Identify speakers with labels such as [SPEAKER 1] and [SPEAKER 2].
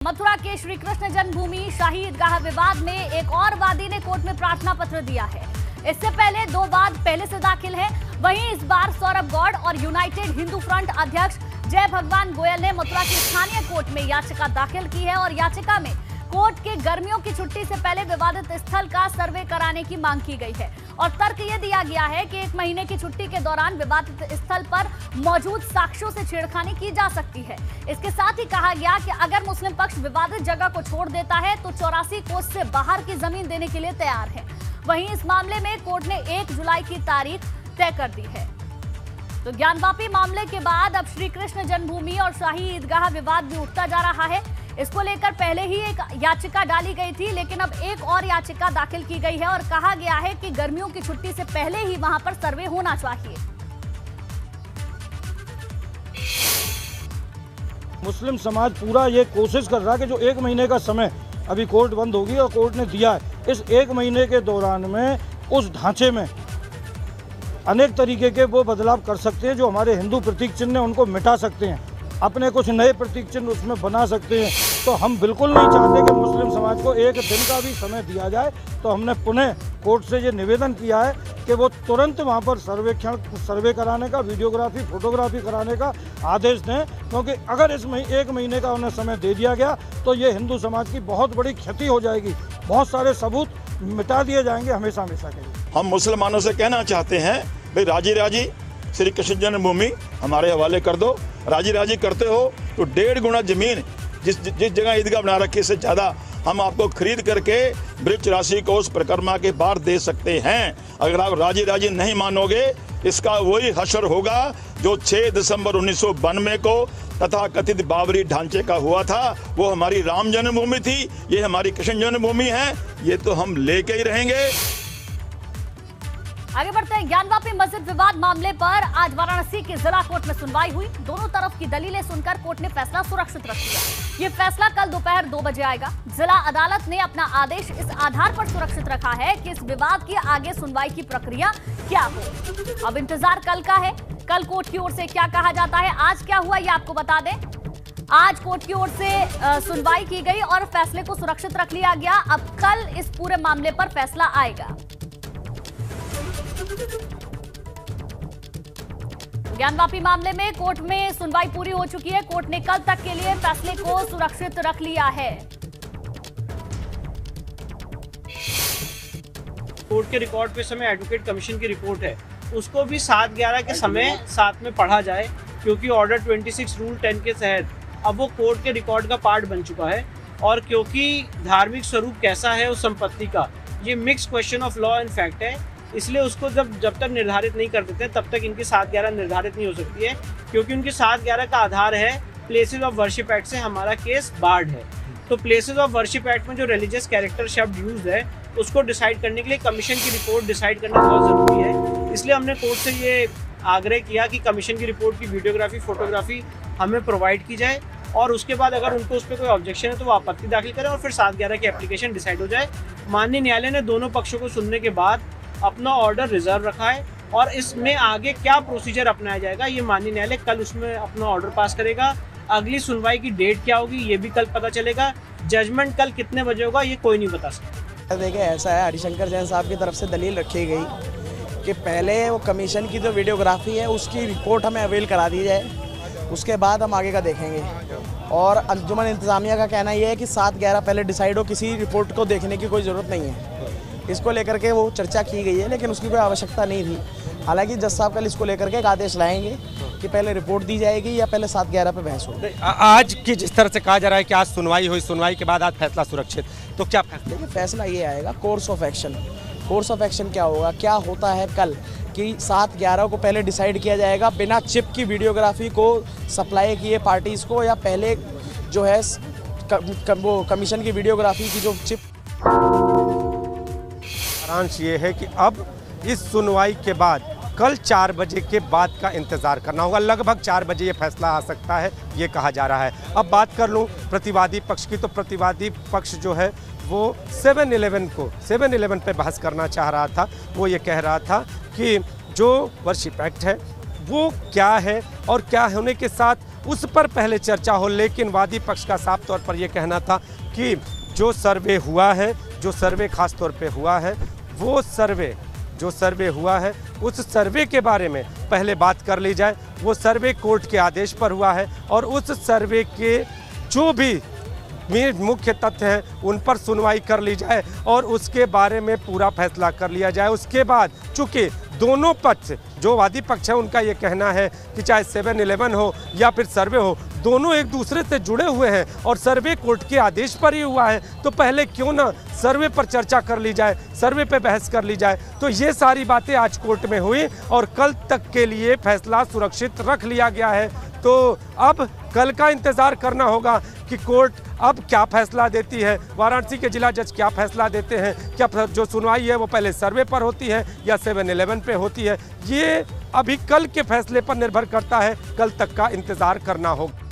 [SPEAKER 1] मथुरा के श्री कृष्ण जन्मभूमि शाही ईदगाह विवाद में एक और वादी ने कोर्ट में प्रार्थना पत्र दिया है। इससे पहले दो वाद पहले से दाखिल है। वहीं इस बार सौरभ गौड़ और यूनाइटेड हिंदू फ्रंट अध्यक्ष जय भगवान गोयल ने मथुरा की स्थानीय कोर्ट में याचिका दाखिल की है और याचिका में कोर्ट के गर्मियों की छुट्टी से पहले विवादित स्थल का सर्वे कराने की मांग की गई है और तर्क ये दिया गया है कि 1 महीने की छुट्टी के दौरान विवादित स्थल पर मौजूद साक्ष्यों से छेड़खानी की जा सकती है। इसके साथ ही कहा गया कि अगर मुस्लिम पक्ष विवादित जगह को छोड़ देता है तो 84 कोस से बाहर की जमीन देने के लिए तैयार है। वहीं इस मामले में कोर्ट ने 1 जुलाई की तारीख तय कर दी है। तो ज्ञानवापी मामले के बाद अब श्री कृष्ण जन्मभूमि और शाही ईदगाह विवाद भी उठता जा रहा है। इसको लेकर पहले ही एक याचिका डाली गई थी, लेकिन अब एक और याचिका दाखिल की गई है और कहा गया है कि गर्मियों की छुट्टी से पहले ही वहां पर सर्वे होना चाहिए।
[SPEAKER 2] मुस्लिम समाज पूरा ये कोशिश कर रहा है कि जो 1 महीने का समय अभी कोर्ट बंद होगी और कोर्ट ने दिया है, इस 1 महीने के दौरान में उस ढांचे में अनेक तरीके के वो बदलाव कर सकते हैं। जो हमारे हिंदू प्रतीक चिन्ह हैं उनको मिटा सकते हैं, अपने कुछ नए प्रतीक चिन्ह उसमें बना सकते हैं। तो हम बिल्कुल नहीं चाहते कि मुस्लिम समाज को 1 दिन का भी समय दिया जाए। तो हमने पुनः कोर्ट से ये निवेदन किया है कि वो तुरंत वहाँ पर सर्वे कराने का, वीडियोग्राफी, फोटोग्राफी कराने का आदेश दें, क्योंकि अगर इस 1 महीने का उन्हें समय दे दिया गया तो ये हिंदू समाज की बहुत बड़ी क्षति हो जाएगी। बहुत सारे सबूत मिटा दिए जाएंगे हमेशा हमेशा के लिए।
[SPEAKER 3] हम मुसलमानों से कहना चाहते हैं, भाई राजी श्री कृष्ण जन्मभूमि हमारे हवाले कर दो। राजी करते हो तो 1.5 गुना जमीन जिस जगह ईदगाह बना रखी से ज़्यादा हम आपको खरीद करके ब्रज 84 को उस परिक्रमा के बाहर दे सकते हैं। अगर आप राजी नहीं मानोगे, इसका वही हशर होगा जो 6 दिसंबर 1992 को तथा कथित बाबरी ढांचे का हुआ था। वो हमारी राम जन्मभूमि थी, ये हमारी कृष्ण जन्मभूमि है, ये तो हम लेके ही रहेंगे।
[SPEAKER 1] आगे बढ़ते हैं। ज्ञानवापी मस्जिद विवाद मामले पर आज वाराणसी के जिला कोर्ट में सुनवाई हुई। दोनों तरफ की दलीलें सुनकर कोर्ट ने फैसला सुरक्षित रख दिया। ये फैसला कल दोपहर 2 बजे आएगा। जिला अदालत ने अपना आदेश इस आधार पर सुरक्षित रखा है कि इस विवाद की आगे सुनवाई की प्रक्रिया क्या हो। अब इंतजार कल का है, कल कोर्ट की ओर से क्या कहा जाता है। आज क्या हुआ ये आपको बता दें। आज कोर्ट की ओर से सुनवाई की गई और फैसले को सुरक्षित रख लिया गया। अब कल इस पूरे मामले पर फैसला आएगा। ज्ञानवापी मामले में कोर्ट में सुनवाई पूरी हो चुकी है। कोर्ट ने कल तक के लिए फैसले को सुरक्षित रख लिया है।
[SPEAKER 4] कोर्ट के रिकॉर्ड पे समय एडवोकेट कमीशन की रिपोर्ट है, उसको भी 7/11 के समय साथ में पढ़ा जाए, क्योंकि ऑर्डर 26 रूल 10 के तहत अब वो कोर्ट के रिकॉर्ड का पार्ट बन चुका है। और क्योंकि धार्मिक स्वरूप कैसा है उस संपत्ति का, ये mix question of law and fact है, इसलिए उसको जब तक निर्धारित नहीं कर देते तब तक इनकी 7/11 निर्धारित नहीं हो सकती है, क्योंकि उनकी 7/11 का आधार है प्लेसेस ऑफ वर्शिप एक्ट से हमारा केस बार्ड है। तो प्लेसेस ऑफ वर्शिप एक्ट में जो रिलीजियस कैरेक्टर शब्द यूज है उसको डिसाइड करने के लिए कमीशन की रिपोर्ट डिसाइड करना बहुत ज़रूरी है। इसलिए हमने कोर्ट से ये आग्रह किया कि कमीशन की रिपोर्ट की वीडियोग्राफी, फोटोग्राफी हमें प्रोवाइड की जाए और उसके बाद अगर उनको उस पर कोई ऑब्जेक्शन है तो वो आपत्ति दाखिल करें और फिर 7/11 की एप्लीकेशन डिसाइड हो जाए। माननीय न्यायालय ने दोनों पक्षों को सुनने के बाद अपना ऑर्डर रिजर्व रखा है और इसमें आगे क्या प्रोसीजर अपनाया जाएगा ये माननीय न्यायालय कल उसमें अपना ऑर्डर पास करेगा। अगली सुनवाई की डेट क्या होगी ये भी कल पता चलेगा। जजमेंट कल कितने बजे होगा ये कोई नहीं बता सकता।
[SPEAKER 5] देखिए, ऐसा है, हरिशंकर जैन साहब की तरफ से दलील रखी गई कि पहले वो कमीशन की जो वीडियोग्राफी है उसकी रिपोर्ट हमें अवेल करा दी जाए, उसके बाद हम आगे का देखेंगे। और अंजुमन इंतज़ामिया का कहना यह है कि 7/11 पहले डिसाइड हो, किसी रिपोर्ट को देखने की कोई ज़रूरत नहीं है। इसको लेकर के वो चर्चा की गई है, लेकिन उसकी कोई आवश्यकता नहीं थी। हालांकि जज साहब कल इसको लेकर के एक आदेश लाएंगे कि पहले रिपोर्ट दी जाएगी या पहले 7/11 पे बहस होगी।
[SPEAKER 6] आज की जिस तरह से कहा जा रहा है कि आज सुनवाई हुई, सुनवाई के बाद आज फैसला सुरक्षित, तो क्या फैसला?
[SPEAKER 5] देखिए, फैसला ये आएगा course of action. Course of action क्या होगा, क्या होता है कल कि 7/11 को पहले डिसाइड किया जाएगा बिना चिप की वीडियोग्राफी को सप्लाई किए पार्टीज़ को, या पहले जो है वो कमीशन की वीडियोग्राफी की जो चिप।
[SPEAKER 6] सारांश ये है कि अब इस सुनवाई के बाद कल 4 बजे के बाद का इंतज़ार करना होगा। लगभग 4 बजे ये फैसला आ सकता है, ये कहा जा रहा है। अब बात कर लूँ प्रतिवादी पक्ष की, तो प्रतिवादी पक्ष जो है वो 7/11 पे बहस करना चाह रहा था। वो ये कह रहा था कि जो वर्शिप एक्ट है वो क्या है और क्या होने के साथ उस पर पहले चर्चा हो। लेकिन वादी पक्ष का साफ तौर पर यह कहना था कि जो सर्वे हुआ है, जो सर्वे खास तौर पे हुआ है, वो सर्वे जो सर्वे हुआ है उस सर्वे के बारे में पहले बात कर ली जाए। वो सर्वे कोर्ट के आदेश पर हुआ है और उस सर्वे के जो भी मुख्य तथ्य हैं उन पर सुनवाई कर ली जाए और उसके बारे में पूरा फैसला कर लिया जाए। उसके बाद चूँकि दोनों पक्ष, जो वादी पक्ष है उनका ये कहना है कि चाहे 7-11 हो या फिर सर्वे हो, दोनों एक दूसरे से जुड़े हुए हैं और सर्वे कोर्ट के आदेश पर ही हुआ है, तो पहले क्यों ना सर्वे पर चर्चा कर ली जाए, सर्वे पे बहस कर ली जाए। तो ये सारी बातें आज कोर्ट में हुई और कल तक के लिए फैसला सुरक्षित रख लिया गया है। तो अब कल का इंतज़ार करना होगा कि कोर्ट अब क्या फैसला देती है, वाराणसी के जिला जज क्या फैसला देते हैं, क्या जो सुनवाई है वो पहले सर्वे पर होती है या 7-11 पे होती है। ये अभी कल के फैसले पर निर्भर करता है, कल तक का इंतज़ार करना होगा।